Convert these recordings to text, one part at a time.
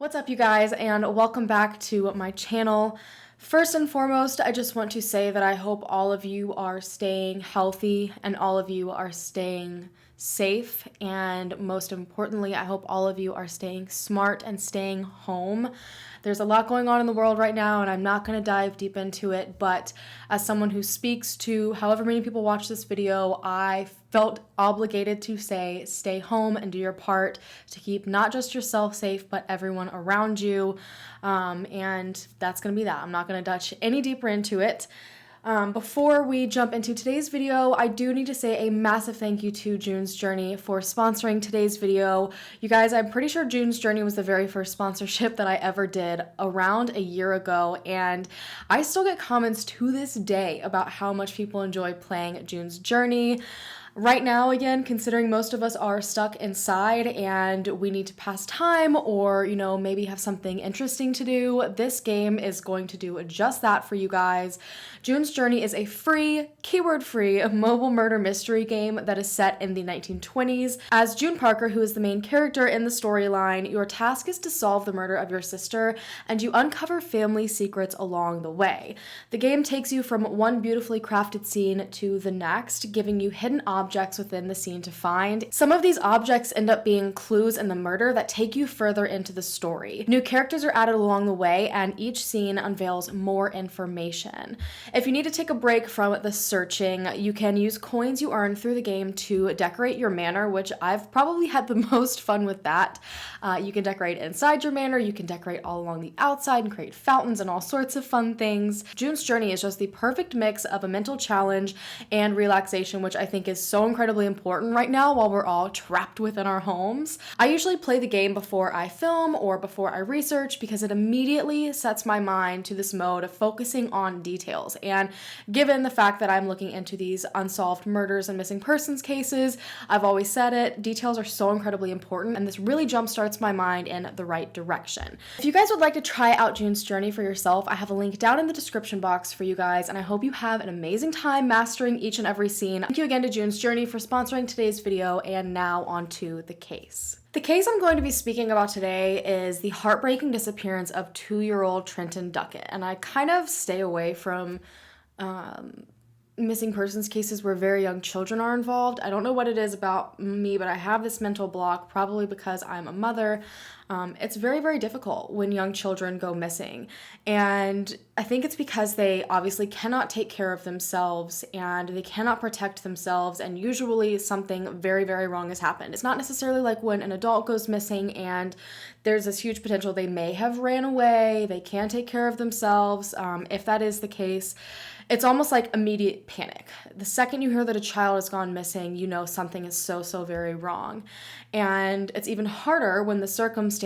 What's up, you guys, and welcome back to my channel. First and foremost, I just want to say that I hope all of you are staying healthy and all of you are staying safe, and most importantly, I hope all of you are staying smart and staying home. There's a lot going on in the world right now, and I'm not going to dive deep into it, but as someone who speaks to however many people watch this video, I felt obligated to say stay home and do your part to keep not just yourself safe, but everyone around you. And that's going to be that. I'm not going to touch any deeper into it. Before we jump into today's video, I do need to say a massive thank you to June's Journey for sponsoring today's video. You guys, I'm pretty sure June's Journey was the very first sponsorship that I ever did around a year ago, and I still get comments to this day about how much people enjoy playing June's Journey. Right now, again, considering most of us are stuck inside and we need to pass time or, maybe have something interesting to do, this game is going to do just that for you guys. June's Journey is a free, keyword-free, mobile murder mystery game that is set in the 1920s. As June Parker, who is the main character in the storyline, your task is to solve the murder of your sister, and you uncover family secrets along the way. The game takes you from one beautifully crafted scene to the next, giving you hidden objects within the scene to find. Some of these objects end up being clues in the murder that take you further into the story. New characters are added along the way, and each scene unveils more information. If you need to take a break from the searching, you can use coins you earn through the game to decorate your manor, which I've probably had the most fun with that. You can decorate inside your manor, you can decorate all along the outside and create fountains and all sorts of fun things. June's Journey is just the perfect mix of a mental challenge and relaxation, which I think is so incredibly important right now while we're all trapped within our homes. I usually play the game before I film or before I research because it immediately sets my mind to this mode of focusing on details. And given the fact that I'm looking into these unsolved murders and missing persons cases, I've always said it, details are so incredibly important, and this really jumpstarts my mind in the right direction. If you guys would like to try out June's Journey for yourself, I have a link down in the description box for you guys, and I hope you have an amazing time mastering each and every scene. Thank you again to June's Journey for sponsoring today's video, and now on to the case. The case I'm going to be speaking about today is the heartbreaking disappearance of 2-year-old Trenton Duckett, and I kind of stay away from missing persons cases where very young children are involved. I don't know what it is about me, but I have this mental block, probably because I'm a mother. It's very, very difficult when young children go missing. And I think it's because they obviously cannot take care of themselves and they cannot protect themselves. And usually something very, very wrong has happened. It's not necessarily like when an adult goes missing and there's this huge potential they may have ran away, they can take care of themselves. If that is the case, it's almost like immediate panic. The second you hear that a child has gone missing, you know something is so very wrong. And it's even harder when the circumstances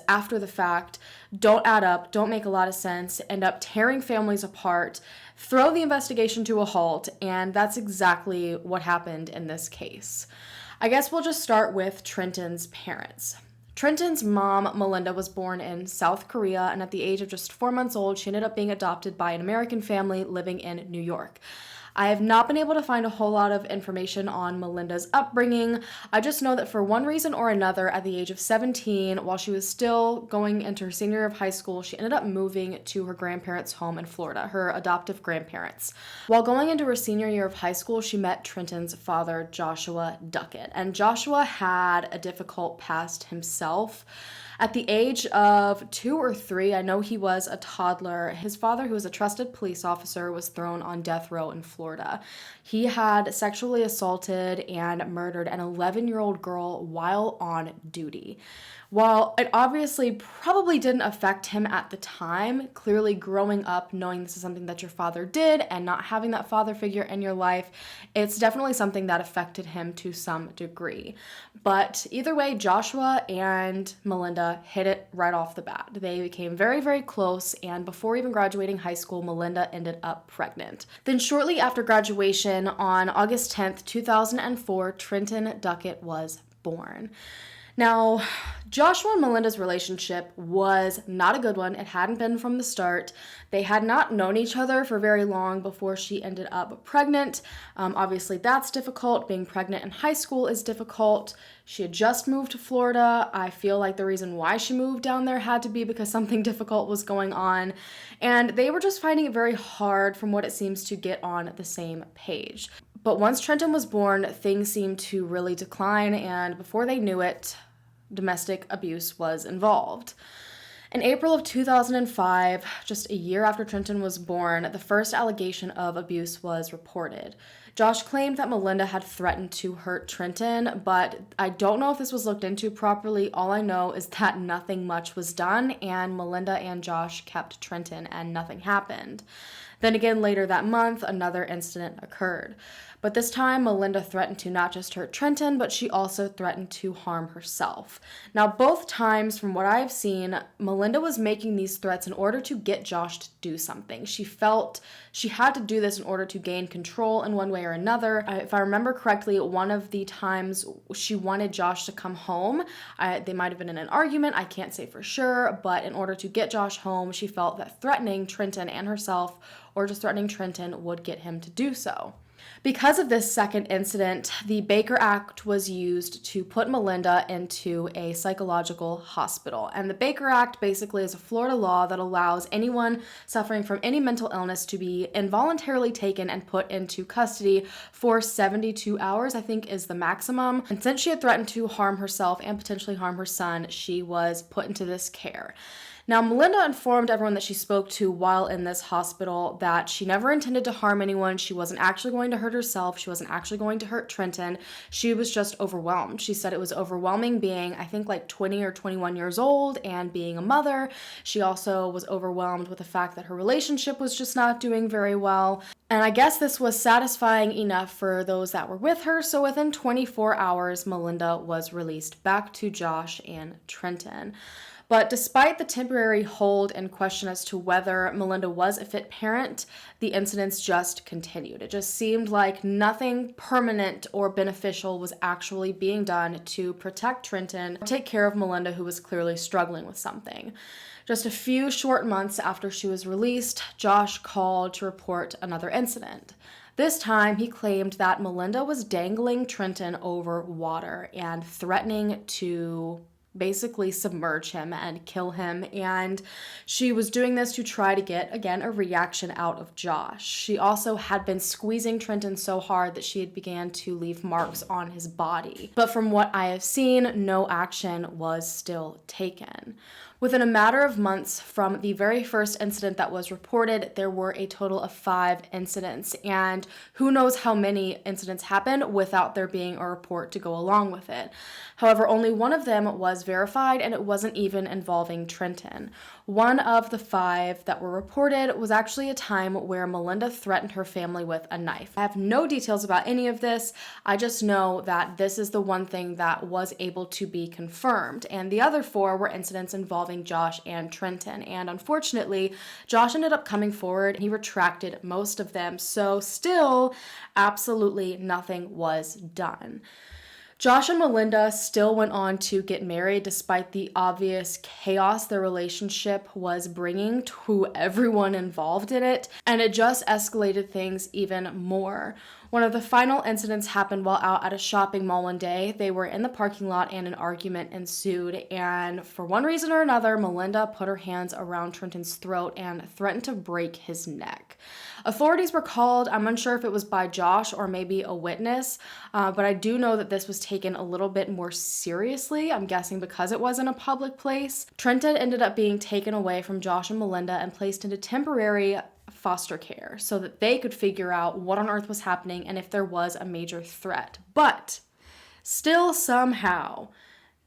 after the fact don't add up, don't make a lot of sense, end up tearing families apart, throw the investigation to a halt, and that's exactly what happened in this case. I guess we'll just start with Trenton's parents. Trenton's mom, Melinda, was born in South Korea, and at the age of just 4 months old, she ended up being adopted by an American family living in New York. I have not been able to find a whole lot of information on Melinda's upbringing. I just know that for one reason or another, at the age of 17, while she was still going into her senior year of high school, she ended up moving to her grandparents' home in Florida, her adoptive grandparents. While going into her senior year of high school, she met Trenton's father, Joshua Duckett, and Joshua had a difficult past himself. At the age of 2 or 3, I know he was a toddler, his father, who was a trusted police officer, was thrown on death row in Florida. He had sexually assaulted and murdered an 11-year-old girl while on duty. While it obviously probably didn't affect him at the time, clearly growing up knowing this is something that your father did and not having that father figure in your life, it's definitely something that affected him to some degree. But either way, Joshua and Melinda hit it right off the bat. They became very, very close, and before even graduating high school, Melinda ended up pregnant. Then shortly after graduation, on August 10th, 2004, Trenton Duckett was born. Now, Joshua and Melinda's relationship was not a good one. It hadn't been from the start. They had not known each other for very long before she ended up pregnant. Obviously, that's difficult. Being pregnant in high school is difficult. She had just moved to Florida. I feel like the reason why she moved down there had to be because something difficult was going on. And they were just finding it very hard, from what it seems, to get on the same page. But once Trenton was born, things seemed to really decline, and before they knew it, domestic abuse was involved. In April of 2005, just a year after Trenton was born, the first allegation of abuse was reported. Josh claimed that Melinda had threatened to hurt Trenton, but I don't know if this was looked into properly. All I know is that nothing much was done, and Melinda and Josh kept Trenton, and nothing happened. Then again, later that month, another incident occurred. But this time, Melinda threatened to not just hurt Trenton, but she also threatened to harm herself. Now, both times, from what I've seen, Melinda was making these threats in order to get Josh to do something. She felt she had to do this in order to gain control in one way or another. If I remember correctly, one of the times she wanted Josh to come home. They might have been in an argument, I can't say for sure, but in order to get Josh home, she felt that threatening Trenton and herself, or just threatening Trenton, would get him to do so. Because of this second incident, the Baker Act was used to put Melinda into a psychological hospital. And the Baker Act basically is a Florida law that allows anyone suffering from any mental illness to be involuntarily taken and put into custody for 72 hours, I think is the maximum. And since she had threatened to harm herself and potentially harm her son, she was put into this care. Now, Melinda informed everyone that she spoke to while in this hospital that she never intended to harm anyone. She wasn't actually going to hurt herself. She wasn't actually going to hurt Trenton. She was just overwhelmed. She said it was overwhelming being, I think, like 20 or 21 years old and being a mother. She also was overwhelmed with the fact that her relationship was just not doing very well. And I guess this was satisfying enough for those that were with her. So within 24 hours, Melinda was released back to Josh and Trenton. But despite the temporary hold and question as to whether Melinda was a fit parent, the incidents just continued. It just seemed like nothing permanent or beneficial was actually being done to protect Trenton or take care of Melinda, who was clearly struggling with something. Just a few short months after she was released, Josh called to report another incident. This time, he claimed that Melinda was dangling Trenton over water and threatening to basically submerge him and kill him, and she was doing this to try to get, again, a reaction out of Josh. She also had been squeezing Trenton so hard that she had began to leave marks on his body. But from what I have seen, no action was still taken. Within a matter of months from the very first incident that was reported, there were a total of 5 incidents, and who knows how many incidents happened without there being a report to go along with it. However, only one of them was verified, and it wasn't even involving Trenton. One of the 5 that were reported was actually a time where Melinda threatened her family with a knife. I have no details about any of this. I just know that this is the one thing that was able to be confirmed, and the other 4 were incidents involving Josh and Trenton. And unfortunately, Josh ended up coming forward and he retracted most of them. So still, absolutely nothing was done. Josh and Melinda still went on to get married despite the obvious chaos their relationship was bringing to everyone involved in it, and it just escalated things even more. One of the final incidents happened while out at a shopping mall one day. They were in the parking lot and an argument ensued, and for one reason or another, Melinda put her hands around Trenton's throat and threatened to break his neck. Authorities were called. I'm unsure if it was by Josh or maybe a witness, but I do know that this was taken a little bit more seriously. I'm guessing because it was in a public place. Trenton ended up being taken away from Josh and Melinda and placed into temporary foster care so that they could figure out what on earth was happening and if there was a major threat. But still, somehow,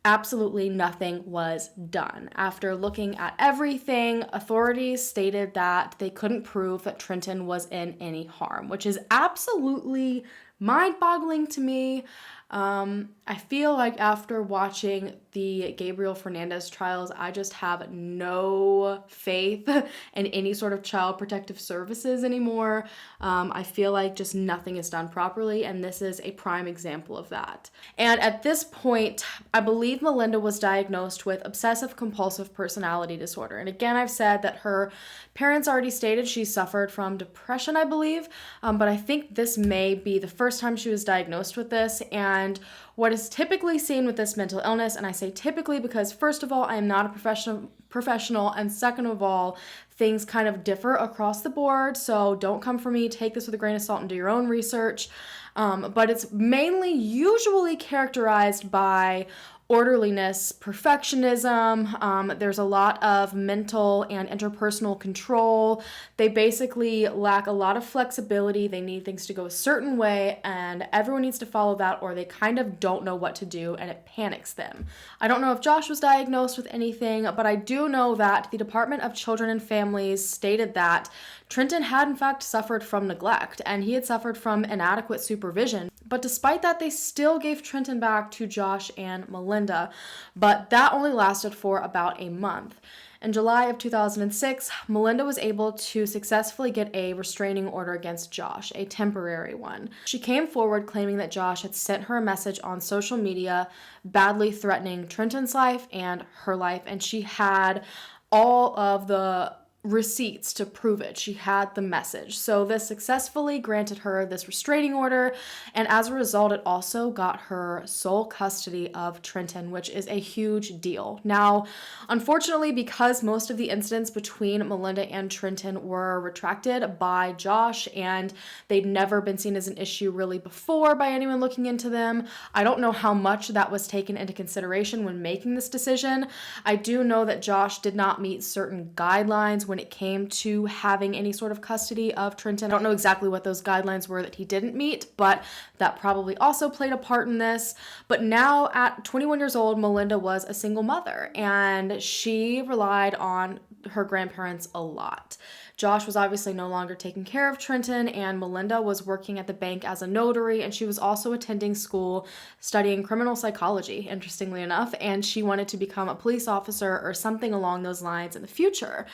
absolutely nothing was done. After looking at everything, authorities stated that they couldn't prove that Trenton was in any harm, which is absolutely mind-boggling to me. I feel like after watching the Gabriel Fernandez trials, I just have no faith in any sort of child protective services anymore. I feel like just nothing is done properly, and this is a prime example of that. And at this point, I believe Melinda was diagnosed with obsessive compulsive personality disorder. And again, I've said that her parents already stated she suffered from depression, I believe, but I think this may be the first time she was diagnosed with this. And what is typically seen with this mental illness, and I say typically because first of all, I am not a professional, and second of all, things kind of differ across the board, so don't come for me, take this with a grain of salt and do your own research. But it's mainly usually characterized by orderliness, perfectionism. There's a lot of mental and interpersonal control. They basically lack a lot of flexibility. They need things to go a certain way, and everyone needs to follow that, or they kind of don't know what to do, and it panics them. I don't know if Josh was diagnosed with anything, but I do know that the Department of Children and Families stated that Trenton had in fact suffered from neglect, and he had suffered from inadequate supervision. But despite that, they still gave Trenton back to Josh and Melinda, but that only lasted for about a month. In July of 2006, Melinda was able to successfully get a restraining order against Josh, a temporary one. She came forward claiming that Josh had sent her a message on social media badly threatening Trenton's life and her life, and she had all of the receipts to prove it. She had the message. So this successfully granted her this restraining order, and as a result, it also got her sole custody of Trenton, which is a huge deal. Now, unfortunately, because most of the incidents between Melinda and Trenton were retracted by Josh, and they'd never been seen as an issue really before by anyone looking into them, I don't know how much that was taken into consideration when making this decision. I do know that Josh did not meet certain guidelines when it came to having any sort of custody of Trenton. I don't know exactly what those guidelines were that he didn't meet, but that probably also played a part in this. But now at 21 years old, Melinda was a single mother, and she relied on her grandparents a lot. Josh was obviously no longer taking care of Trenton, and Melinda was working at the bank as a notary, and she was also attending school studying criminal psychology, interestingly enough, and she wanted to become a police officer or something along those lines in the future.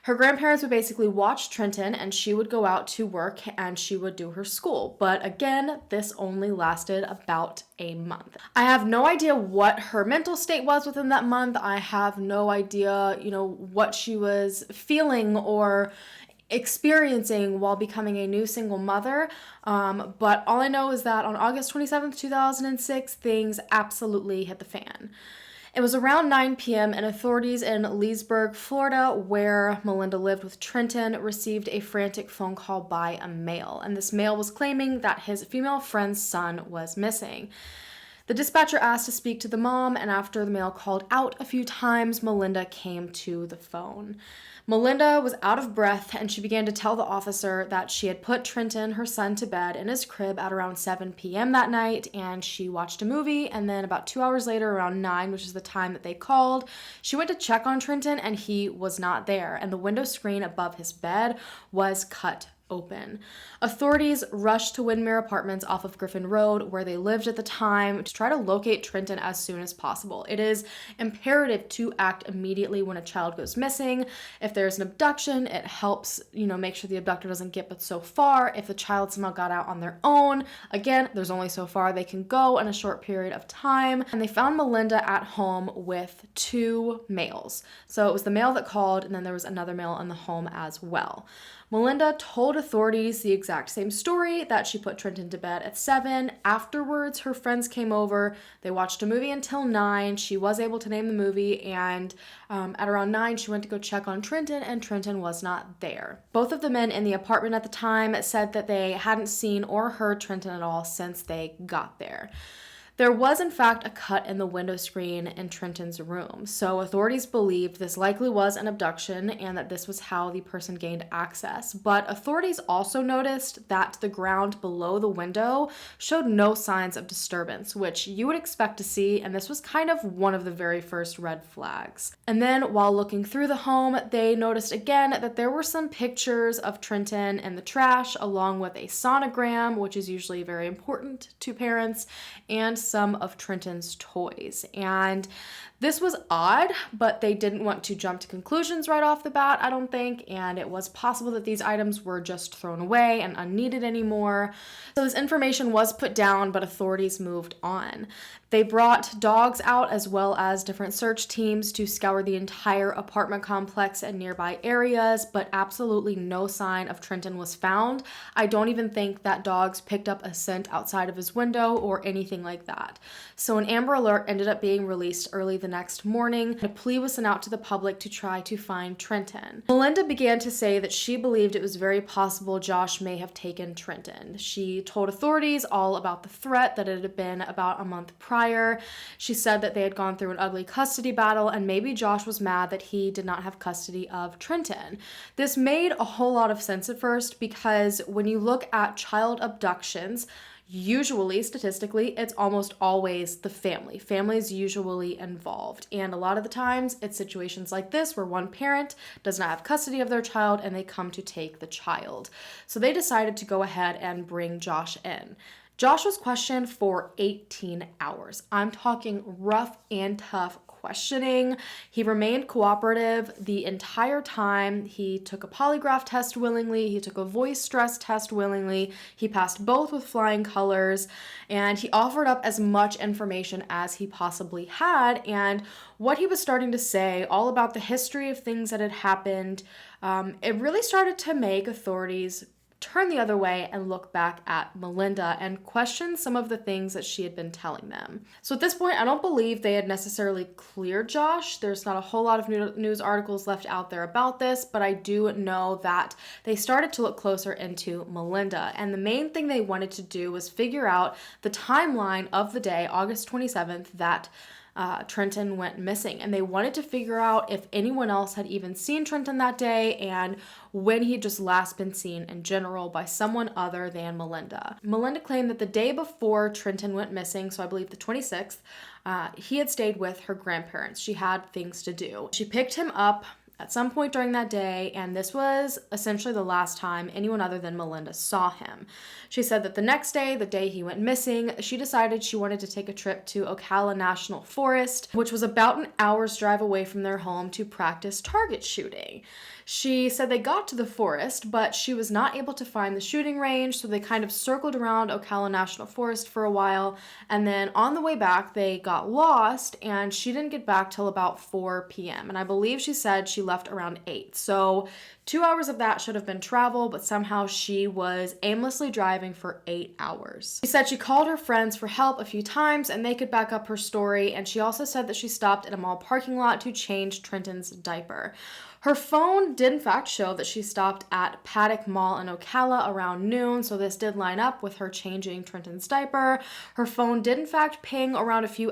Her grandparents would basically watch Trenton, and she would go out to work and she would do her school. But again, this only lasted about a month. I have no idea what her mental state was within that month. I have no idea, what she was feeling or experiencing while becoming a new single mother. But all I know is that on August 27th, 2006, things absolutely hit the fan. It was around 9 p.m. and authorities in Leesburg, Florida, where Melinda lived with Trenton, received a frantic phone call by a male. And this male was claiming that his female friend's son was missing. The dispatcher asked to speak to the mom, and after the male called out a few times, Melinda came to the phone. Melinda was out of breath, and she began to tell the officer that she had put Trenton, her son, to bed in his crib at around 7 p.m. that night, and she watched a movie, and then about 2 hours later, around 9, which is the time that they called, she went to check on Trenton, and he was not there, and the window screen above his bed was cut open. Authorities rushed to Windmere Apartments off of Griffin Road, where they lived at the time, to try to locate Trenton as soon as possible. It is imperative to act immediately when a child goes missing. If there's an abduction, it helps, make sure the abductor doesn't get but so far. If the child somehow got out on their own, again, there's only so far they can go in a short period of time. And they found Melinda at home with 2 males. So it was the male that called, and then there was another male in the home as well. Melinda told authorities the exact same story, that she put Trenton to bed at 7. Afterwards, her friends came over. They watched a movie until 9. She was able to name the movie, and at around 9, she went to go check on Trenton, and Trenton was not there. Both of the men in the apartment at the time said that they hadn't seen or heard Trenton at all since they got there. There was, in fact, a cut in the window screen in Trenton's room, so authorities believed this likely was an abduction and that this was how the person gained access. But authorities also noticed that the ground below the window showed no signs of disturbance, which you would expect to see, and this was kind of one of the very first red flags. And then, while looking through the home, they noticed again that there were some pictures of Trenton in the trash, along with a sonogram, which is usually very important to parents, and some of Trenton's toys. And this was odd, but they didn't want to jump to conclusions right off the bat, I don't think, and it was possible that these items were just thrown away and unneeded anymore. So this information was put down, but authorities moved on. They brought dogs out as well as different search teams to scour the entire apartment complex and nearby areas, but absolutely no sign of Trenton was found. I don't even think that dogs picked up a scent outside of his window or anything like that. So an Amber Alert ended up being released early the next morning. A plea was sent out to the public to try to find Trenton. Melinda began to say that she believed it was very possible Josh may have taken Trenton. She told authorities all about the threat, that it had been about a month prior. She said that they had gone through an ugly custody battle and maybe Josh was mad that he did not have custody of Trenton. This made a whole lot of sense at first because when you look at child abductions, usually, statistically, it's almost always the family. Family's usually involved. And a lot of the times, it's situations like this where one parent does not have custody of their child and they come to take the child. So they decided to go ahead and bring Josh in. Josh was questioned for 18 hours. I'm talking rough and tough questioning. He remained cooperative the entire time. He took a polygraph test willingly. He took a voice stress test willingly. He passed both with flying colors, and he offered up as much information as he possibly had. And what he was starting to say, all about the history of things that had happened, it really started to make authorities turn the other way and look back at Melinda and question some of the things that she had been telling them. So at this point, I don't believe they had necessarily cleared Josh. There's not a whole lot of news articles left out there about this, but I do know that they started to look closer into Melinda. And the main thing they wanted to do was figure out the timeline of the day, August 27th, that Trenton went missing. And they wanted to figure out if anyone else had even seen Trenton that day and when he'd just last been seen in general by someone other than Melinda. Melinda claimed that the day before Trenton went missing, so I believe the 26th, he had stayed with her grandparents. She had things to do. She picked him up at some point during that day, and this was essentially the last time anyone other than Melinda saw him. She said that the next day, the day he went missing, she decided she wanted to take a trip to Ocala National Forest, which was about an hour's drive away from their home, to practice target shooting. She said they got to the forest, but she was not able to find the shooting range, so they kind of circled around Ocala National Forest for a while, and then on the way back, they got lost, and she didn't get back till about 4 p.m., and I believe she said she left around 8, so 2 hours of that should have been travel, but somehow she was aimlessly driving for 8 hours. She said she called her friends for help a few times, and they could back up her story, and she also said that she stopped at a mall parking lot to change Trenton's diaper. Her phone did in fact show that she stopped at Paddock Mall in Ocala around noon, so this did line up with her changing Trenton's diaper. Her phone did in fact ping around a few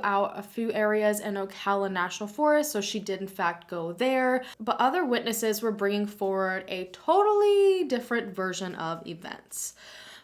areas in Ocala National Forest, so she did in fact go there. But other witnesses were bringing forward a totally different version of events.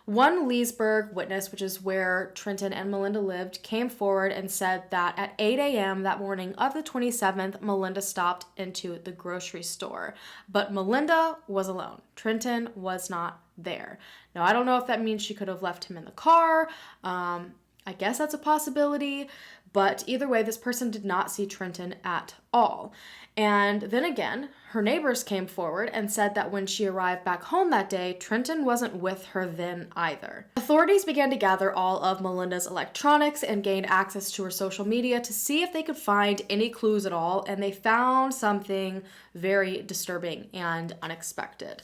One Leesburg Witness, which is where Trenton and Melinda lived, came forward and said that at 8 a.m. that morning of the 27th, Melinda stopped into the grocery store. But Melinda was alone. Trenton was not there. Now, I don't know if that means she could have left him in the car. I guess that's a possibility. But either way, this person did not see Trenton at all. And then again, her neighbors came forward and said that when she arrived back home that day, Trenton wasn't with her then either. Authorities began to gather all of Melinda's electronics and gained access to her social media to see if they could find any clues at all, and they found something very disturbing and unexpected.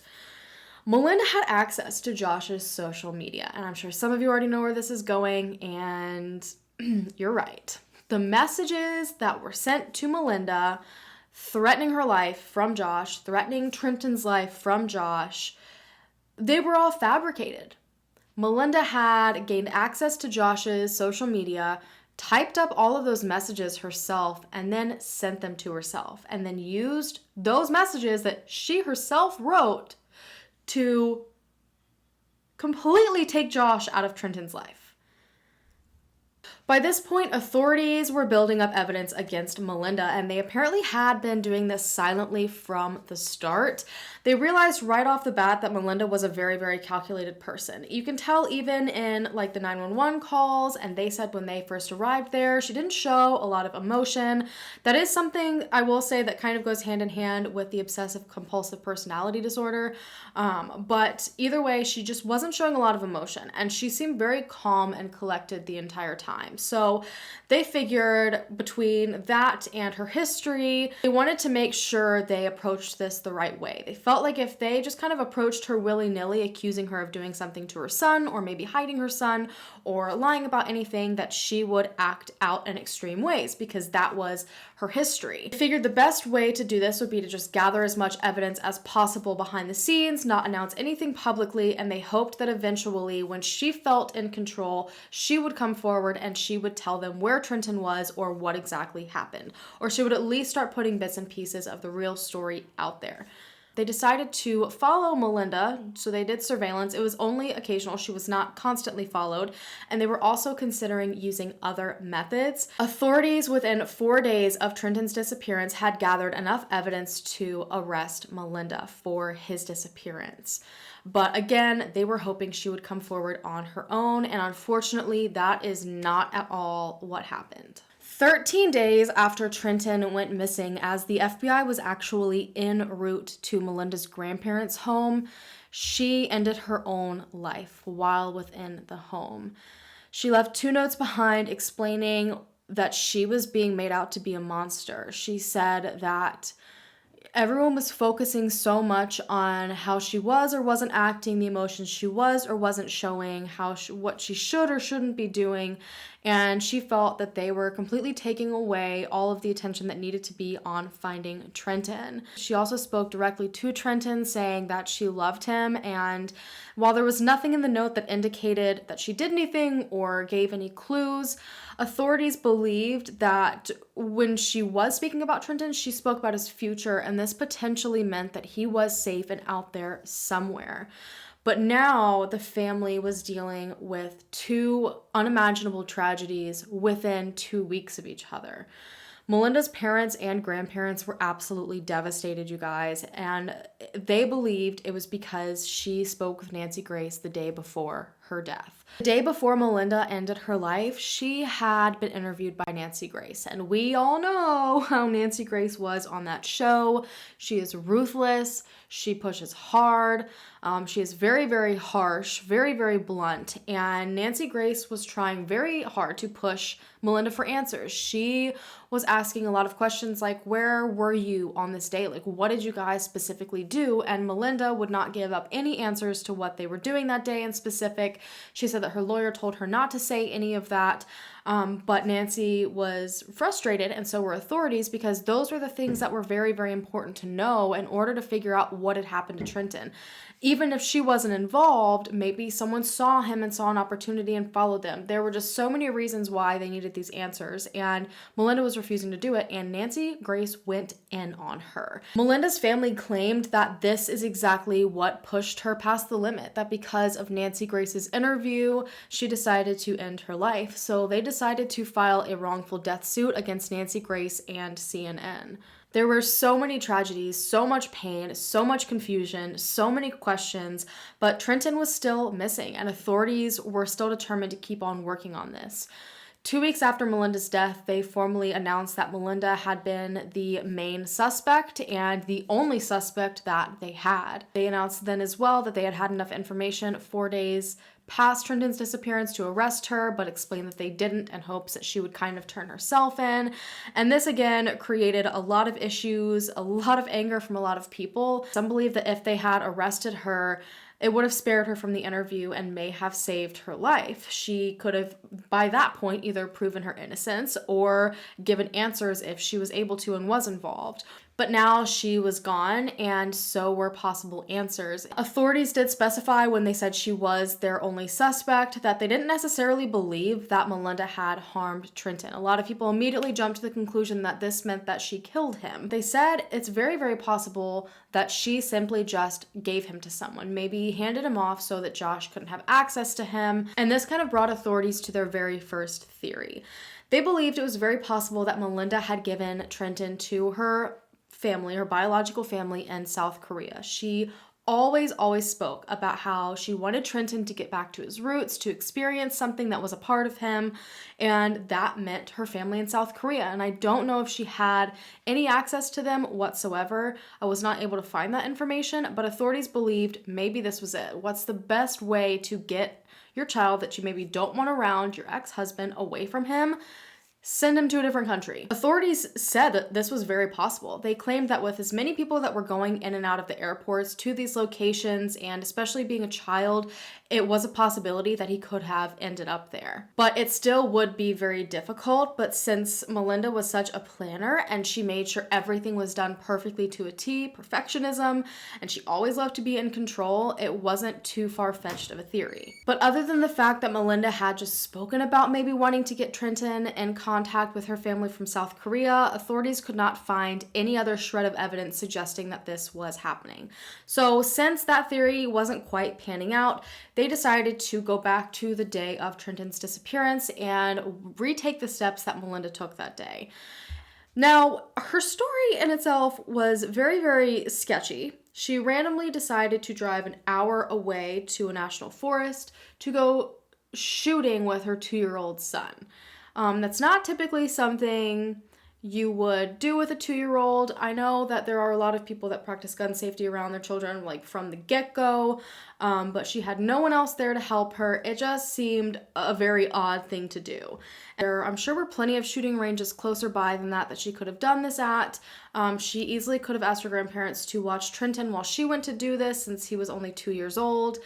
Melinda had access to Josh's social media, and I'm sure some of you already know where this is going, and you're right. The messages that were sent to Melinda threatening her life from Josh, threatening Trenton's life from Josh, they were all fabricated. Melinda had gained access to Josh's social media typed up all of those messages herself and then sent them to herself, and then used those messages that she herself wrote to completely take Josh out of Trenton's life. By this point, authorities were building up evidence against Melinda, and they apparently had been doing this silently from the start. They realized right off the bat that Melinda was a very, very calculated person. You can tell even in like the 911 calls, and they said when they first arrived there, she didn't show a lot of emotion. That is something I will say that kind of goes hand in hand with the obsessive compulsive personality disorder. But either way, she just wasn't showing a lot of emotion, and she seemed very calm and collected the entire time. So they figured between that and her history, they wanted to make sure they approached this the right way. They felt like if they just kind of approached her willy-nilly, accusing her of doing something to her son, or maybe hiding her son, or lying about anything, that she would act out in extreme ways, because that was her history. They figured the best way to do this would be to just gather as much evidence as possible behind the scenes, not announce anything publicly, and they hoped that eventually, when she felt in control, she would come forward and she would tell them where Trenton was or what exactly happened, or she would at least start putting bits and pieces of the real story out there. They decided to follow Melinda, so they did surveillance. It was only occasional. She was not constantly followed, and they were also considering using other methods. Authorities within 4 days of Trenton's disappearance had gathered enough evidence to arrest Melinda for his disappearance. But again, they were hoping she would come forward on her own, and unfortunately, that is not at all what happened. 13 days after Trenton went missing, as the FBI was actually en route to Melinda's grandparents' home, she ended her own life while within the home. She left 2 notes behind explaining that she was being made out to be a monster. She said that everyone was focusing so much on how she was or wasn't acting, the emotions she was or wasn't showing, what she should or shouldn't be doing, and she felt that they were completely taking away all of the attention that needed to be on finding Trenton. She also spoke directly to Trenton, saying that she loved him, and while there was nothing in the note that indicated that she did anything or gave any clues, authorities believed that when she was speaking about Trenton, she spoke about his future, and this potentially meant that he was safe and out there somewhere. But now the family was dealing with 2 unimaginable tragedies within 2 weeks of each other. Melinda's parents and grandparents were absolutely devastated, you guys, and they believed it was because she spoke with Nancy Grace the day before her death. The day before Melinda ended her life, she had been interviewed by Nancy Grace, and we all know how Nancy Grace was on that show. She is ruthless. She pushes hard. She is very, very harsh, very, very blunt, and Nancy Grace was trying very hard to push Melinda for answers. She was asking a lot of questions like, where were you on this day? Like, what did you guys specifically do? And Melinda would not give up any answers to what they were doing that day in specific. She said that her lawyer told her not to say any of that. But Nancy was frustrated, and so were authorities, because those were the things that were very, very important to know in order to figure out what had happened to Trenton. Even if she wasn't involved, maybe someone saw him and saw an opportunity and followed them. There were just so many reasons why they needed these answers, and Melinda was refusing to do it, and Nancy Grace went in on her. Melinda's family claimed that this is exactly what pushed her past the limit, that because of Nancy Grace's interview, she decided to end her life. So they decided to file a wrongful death suit against Nancy Grace and CNN. There were so many tragedies, so much pain, so much confusion, so many questions, but Trenton was still missing, and authorities were still determined to keep on working on this. 2 weeks after Melinda's death, they formally announced that Melinda had been the main suspect and the only suspect that they had. They announced then as well that they had had enough information 4 days past Trenton's disappearance to arrest her, but explained that they didn't in hopes that she would kind of turn herself in. And this again created a lot of issues, a lot of anger from a lot of people. Some believe that if they had arrested her, it would have spared her from the interview and may have saved her life. She could have, by that point, either proven her innocence or given answers if she was able to and was involved. But now she was gone, and so were possible answers. Authorities did specify when they said she was their only suspect that they didn't necessarily believe that Melinda had harmed Trenton. A lot of people immediately jumped to the conclusion that this meant that she killed him. They said it's very, very possible that she simply just gave him to someone, maybe handed him off so that Josh couldn't have access to him. And this kind of brought authorities to their very first theory. They believed it was very possible that Melinda had given Trenton to her family, her biological family in South Korea. She always spoke about how she wanted Trenton to get back to his roots, to experience something that was a part of him, and that meant her family in South Korea. And I don't know if she had any access to them whatsoever. I was not able to find that information, but authorities believed maybe this was it. What's the best way to get your child that you maybe don't want around, your ex-husband, away from him? Send him to a different country. Authorities said that this was very possible. They claimed that with as many people that were going in and out of the airports to these locations, and especially being a child, it was a possibility that he could have ended up there. But it still would be very difficult. But since Melinda was such a planner and she made sure everything was done perfectly to a T, perfectionism, and she always loved to be in control, it wasn't too far-fetched of a theory. But other than the fact that Melinda had just spoken about maybe wanting to get Trenton in contact with her family from South Korea, authorities could not find any other shred of evidence suggesting that this was happening. So since that theory wasn't quite panning out, they decided to go back to the day of Trenton's disappearance and retake the steps that Melinda took that day. Now, her story in itself was very, very sketchy. She randomly decided to drive an hour away to a national forest to go shooting with her 2-year-old son. That's not typically something you would do with a 2-year-old. I know that there are a lot of people that practice gun safety around their children, like from the get-go, but she had no one else there to help her. It just seemed a very odd thing to do. I'm sure were plenty of shooting ranges closer by than that she could have done this at. She easily could have asked her grandparents to watch Trenton while she went to do this, since he was only 2 years old.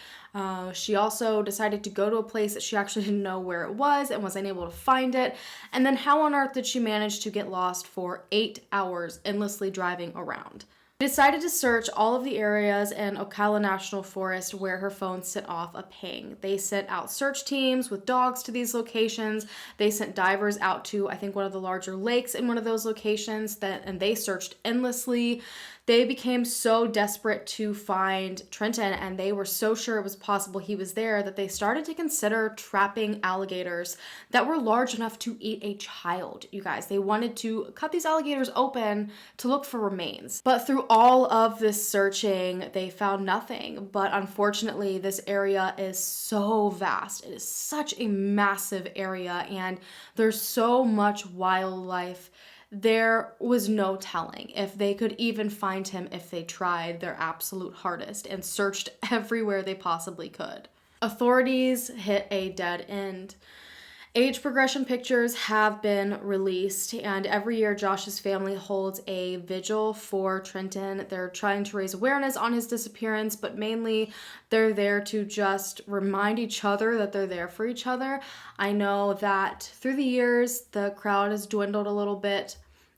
She also decided to go to a place that she actually didn't know where it was and was unable to find it. And then how on earth did she manage to get lost for 8 hours endlessly driving around? She decided to search all of the areas in Ocala National Forest where her phone set off a ping. They sent out search teams with dogs to these locations. They sent divers out to, I think, one of the larger lakes in one of those locations, and they searched endlessly. They became so desperate to find Trenton, and they were so sure it was possible he was there, that they started to consider trapping alligators that were large enough to eat a child, you guys. They wanted to cut these alligators open to look for remains. But through all of this searching, they found nothing. But unfortunately, this area is so vast. It is such a massive area, and there's so much wildlife. There was no telling if they could even find him if they tried their absolute hardest and searched everywhere they possibly could. Authorities hit a dead end. Age progression pictures have been released, and every year Josh's family holds a vigil for Trenton. They're trying to raise awareness on his disappearance, but mainly they're there to just remind each other that they're there for each other. I know that through the years, the crowd has dwindled a little bit.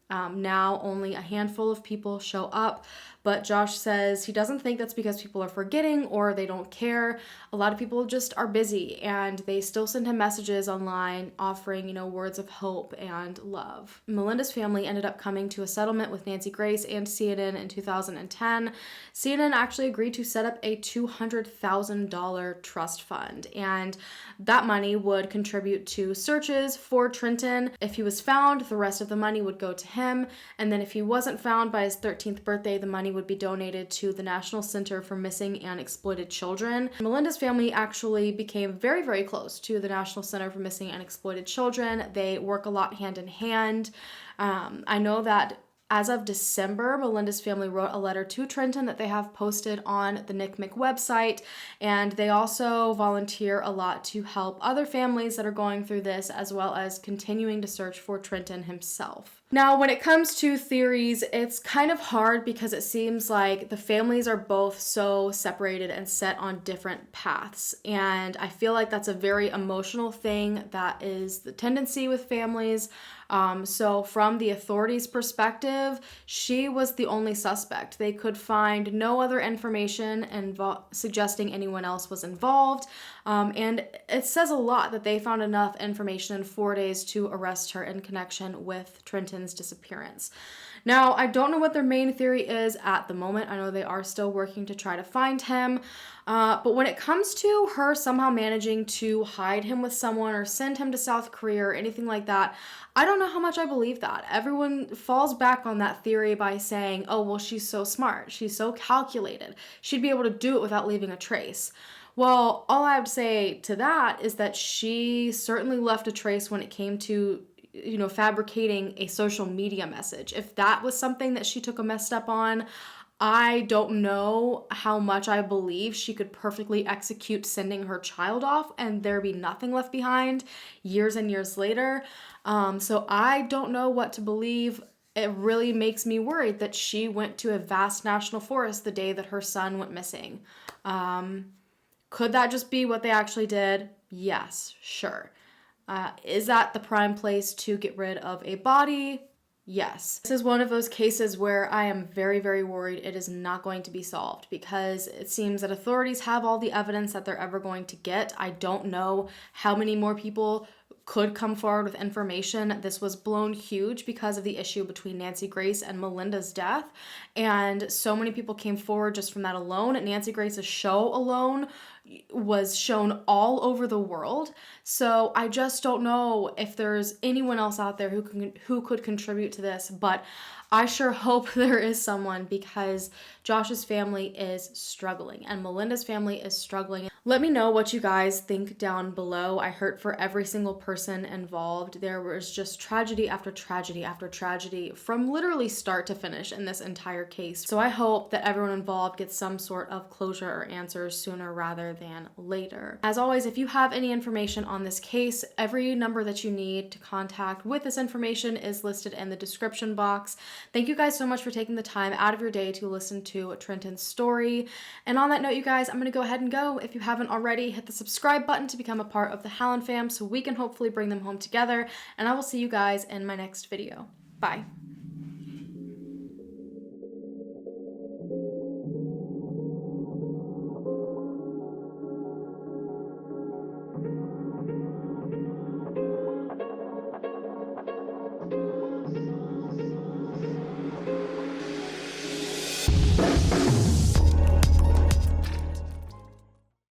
Now only a handful of people show up, but Josh says he doesn't think that's because people are forgetting or they don't care. A lot of people just are busy, and they still send him messages online offering, words of hope and love. Melinda's family ended up coming to a settlement with Nancy Grace and CNN in 2010. CNN actually agreed to set up a $200,000 trust fund, and that money would contribute to searches for Trenton. If he was found, the rest of the money would go to him, and then if he wasn't found by his 13th birthday, the money would be donated to the National Center for Missing and Exploited Children. Melinda's family actually became very, very close to the National Center for Missing and Exploited Children. They work a lot hand in hand. I know that as of December, Melinda's family wrote a letter to Trenton that they have posted on the NCMEC website, and they also volunteer a lot to help other families that are going through this, as well as continuing to search for Trenton himself. Now, when it comes to theories, it's kind of hard because it seems like the families are both so separated and set on different paths. And I feel like that's a very emotional thing that is the tendency with families. So from the authorities' perspective, she was the only suspect. They could find no other information suggesting anyone else was involved. And it says a lot that they found enough information in 4 days to arrest her in connection with Trenton's disappearance. Now, I don't know what their main theory is at the moment. I know they are still working to try to find him. But when it comes to her somehow managing to hide him with someone or send him to South Korea or anything like that, I don't know how much I believe that. Everyone falls back on that theory by saying, oh, well, she's so smart. She's so calculated. She'd be able to do it without leaving a trace. Well, all I would say to that is that she certainly left a trace when it came to fabricating a social media message. If that was something that she took a mess up on, I don't know how much I believe she could perfectly execute sending her child off and there be nothing left behind years and years later. So I don't know what to believe. It really makes me worried that she went to a vast national forest the day that her son went missing. Could that just be what they actually did? Yes, sure. Is that the prime place to get rid of a body? Yes. This is one of those cases where I am very, very worried it is not going to be solved because it seems that authorities have all the evidence that they're ever going to get. I don't know how many more people could come forward with information. This was blown huge because of the issue between Nancy Grace and Melinda's death. And so many people came forward just from that alone. Nancy Grace's show alone was shown all over the world. So I just don't know if there's anyone else out there who could contribute to this, but I sure hope there is someone because Josh's family is struggling and Melinda's family is struggling. Let me know what you guys think down below. I hurt for every single person involved. There was just tragedy after tragedy after tragedy from literally start to finish in this entire case. So I hope that everyone involved gets some sort of closure or answers sooner rather than later. As always, if you have any information on this case, every number that you need to contact with this information is listed in the description box. Thank you guys so much for taking the time out of your day to listen to Trenton's story. And on that note, you guys, I'm going to go ahead and go. If you haven't already, hit the subscribe button to become a part of the Hallan fam so we can hopefully bring them home together. And I will see you guys in my next video. Bye.